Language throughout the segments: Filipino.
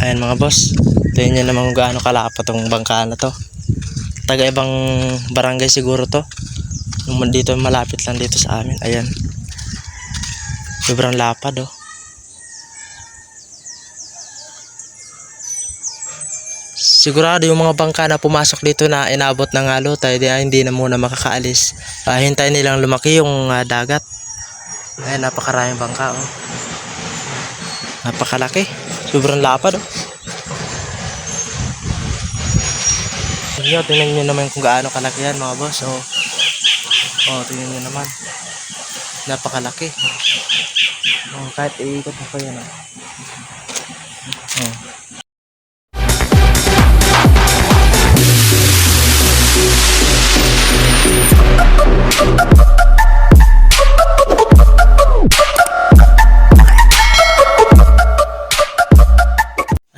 Ayan mga boss, tingnan nyo naman kung gaano kalapa tong bangka na to. Taga ibang barangay siguro to. Yung dito malapit lang dito sa amin. Ayan. Sobrang lapad oh. Sigurado yung mga bangka na pumasok dito na inabot ng halo tayo hindi na muna makakaalis. Hintayin nilang lumaki yung dagat. Ayan, napakaraming bangka oh. Napakalaki. Sobrang lapad oh. Tingnan nyo naman kung gaano kalaki yan mga boss oh. Oh, tingnan nyo naman. Napakalaki. Oh, kahit iikot mo pa yan oh. Oh.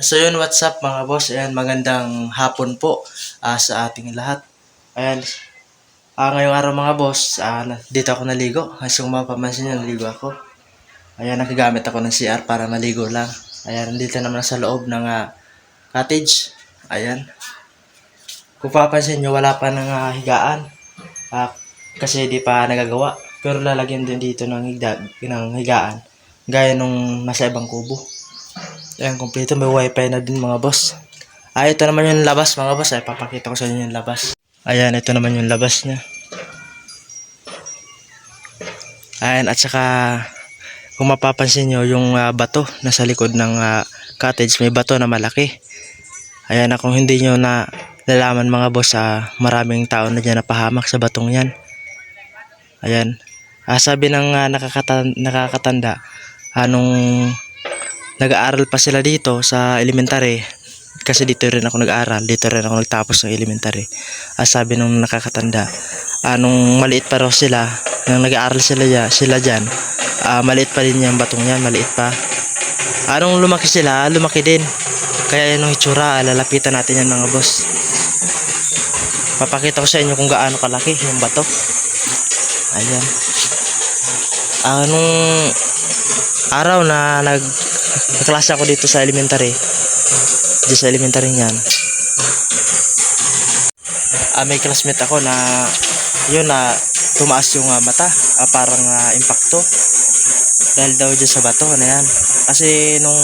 So yun, what's up mga boss? Ayan, magandang hapon po sa ating lahat. Ayan, ngayong araw mga boss, dito ako naligo. As kung mapapansin nyo, naligo ako. Ayan, nakagamit ako ng CR para maligo lang. Ayan, dito naman sa loob ng cottage. Ayan. Kung papansin nyo, wala pa ng higaan. Kasi di pa nagagawa. Pero lalagyan din dito ng higaan. Gaya nung nasa ibang kubo. Ayan, kompleto. May wifi na din mga boss. Ito naman yung labas mga boss. Papakita ko sa inyo yung labas. Ayan, ito naman yung labas niya. Ayan, at saka kung mapapansin nyo, yung bato nasa likod ng cottage, may bato na malaki. Ayan, kung hindi nyo na nalaman mga boss, maraming tao na dyan napahamak sa batong yan. Ayan. Sabi ng nakakatanda, nung nag-aaral pa sila dito sa elementary, kasi dito rin ako nag-aaral, dito rin ako nagtapos ng elementary. Sabi nung nakakatanda, nung maliit pa raw sila, nung nag-aaral sila dyan, maliit pa rin yung batong yan, maliit pa. Nung lumaki sila, lumaki din. Kaya yan yung itsura, lalapitan natin yan mga boss. Papakita ko sa inyo kung gaano kalaki yung bato. Ayan. Nung araw na nagklase ako dito sa elementary, niyan, may classmate ako na yun tumaas yung mata, parang impacto dahil daw dyan sa bato na yan. Kasi nung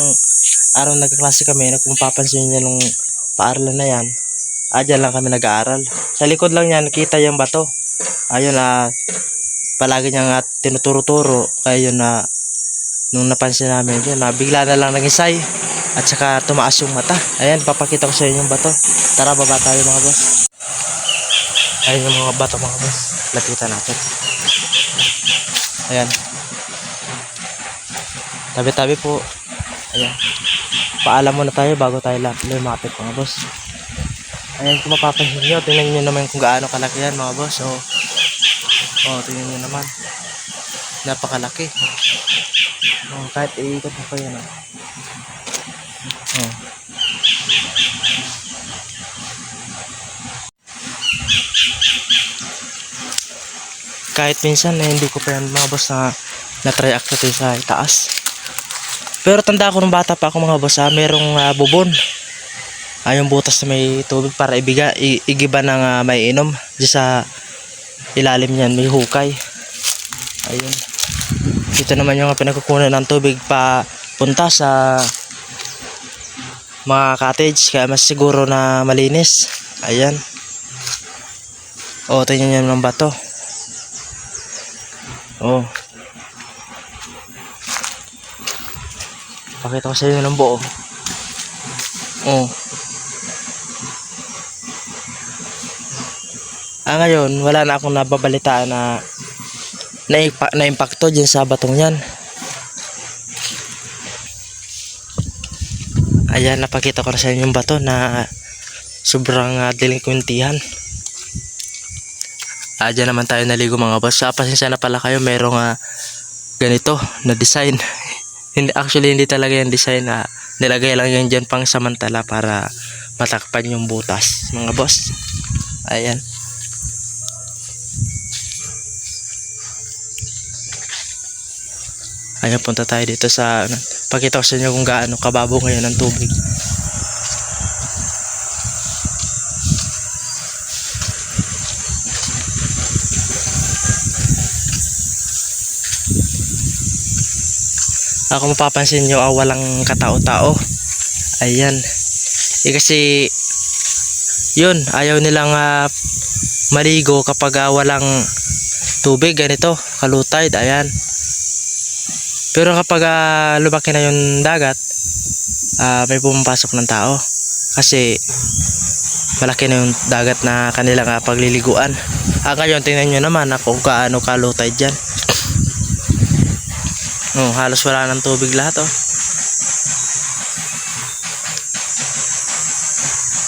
araw nagkaklase kami, kung papansin niya nung paaralan na yan, dyan lang kami nag-aaral. Sa likod lang yan nakita yung bato. Ayun, palagi niyang tinuturo-turo. Kaya yun nung napansin namin yun, bigla na lang nangisay at saka tumaas yung mata. Ayan, papakita ko sa inyo yung bato. Tara, baba tayo mga boss. Ayan yung mga bato mga boss, lapitan natin. Ayan, tabi-tabi po. Ayan, paalam muna tayo bago tayo lumapit mga boss. Ayan, kung mapapansin nyo, tingnan nyo naman kung gaano kalaki yan mga boss. Tingnan nyo naman, napakalaki. Kahit iikot mo pa yan kahit minsan hindi ko pa yan mga boss na-try actually sa itaas. Pero tanda ko nung bata pa ako mga boss, merong bubon, yung butas na may tubig para igiba ng may inom. Diyan sa ilalim niyan may hukay. Ayun, dito naman yung pinagkukunan ng tubig pa punta sa mga cottage, kaya mas siguro na malinis. Ayan, tingnan nyo ng bato. Pakita ko sa inyo ng buo. Ngayon wala na akong nababalitaan na impacto dyan sa batong yan. Ayan, napakita ko na sa inyo yung bato na sobrang delinkwentihan. Dyan naman tayo naligo mga boss. Pasensya na pala kayo, merong ganito na design. Actually hindi talaga yung design, nilagay lang yan dyan pang samantala para matakpan yung butas mga boss. Ayan. Ayan, punta tayo dito sa pakita ko sa inyo kung gaano kababaw ngayon ang tubig. Kung mapapansin nyo, walang katao-tao. Ayan. Kasi yun, ayaw nilang maligo kapag walang tubig, ganito, kalutide. Ayan. Pero kapag lumaki na yung dagat, may pumapasok ng tao. Kasi malaki na yung dagat na kanilang pagliliguan. Ngayon, tingnan nyo naman kung kaano kalutide dyan. Halos wala ng tubig lahat, oh.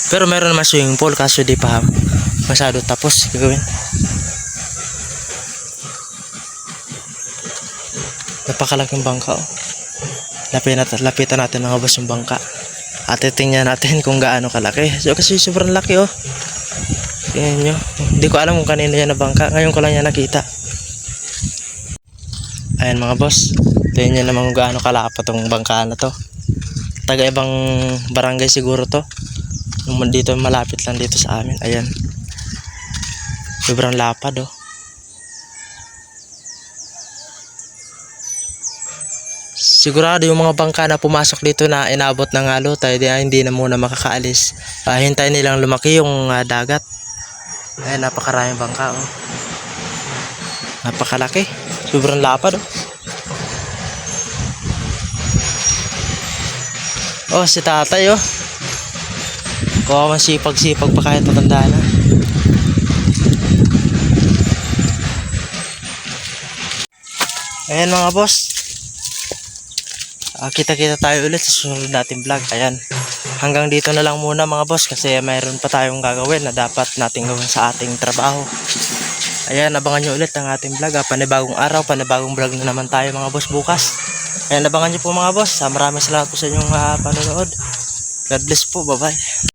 Pero meron naman swimming pool, kaso di pa masyado tapos gagawin. Napakalaking bangka, oh. Lapitan natin mga boss yung bangka. At titingnan natin kung gaano kalaki. So, kasi sobrang laki, oh. Tingnan nyo. Hindi ko alam kung kanina yan na bangka. Ngayon ko lang yan nakita. Ayan mga boss. Tingnan nyo naman kung gaano kalapa tong bangka na to. Taga ibang barangay siguro to. Dito malapit lang dito sa amin. Ayan. Sobrang lapad, oh. Sigurado yung mga bangka na pumasok dito na inabot ng lutay, hindi na muna makakaalis. Hintayin nilang lumaki yung dagat. Ayan, napakaraming bangka, oh. Napakalaki. Sobrang lapad, oh. Oh, si tatay, oh. Kung sipag-sipag pa kahit matanda na. Ayan mga boss. Kita-kita tayo ulit sa susunod nating vlog. Ayan. Hanggang dito na lang muna mga boss, kasi mayroon pa tayong gagawin na dapat nating gawin sa ating trabaho. Ayan, abangan nyo ulit ang ating vlog. Panibagong araw, panibagong vlog na naman tayo mga boss bukas. Ayan, abangan nyo po mga boss. Maraming salamat po sa inyong panonood. God bless po. Bye-bye.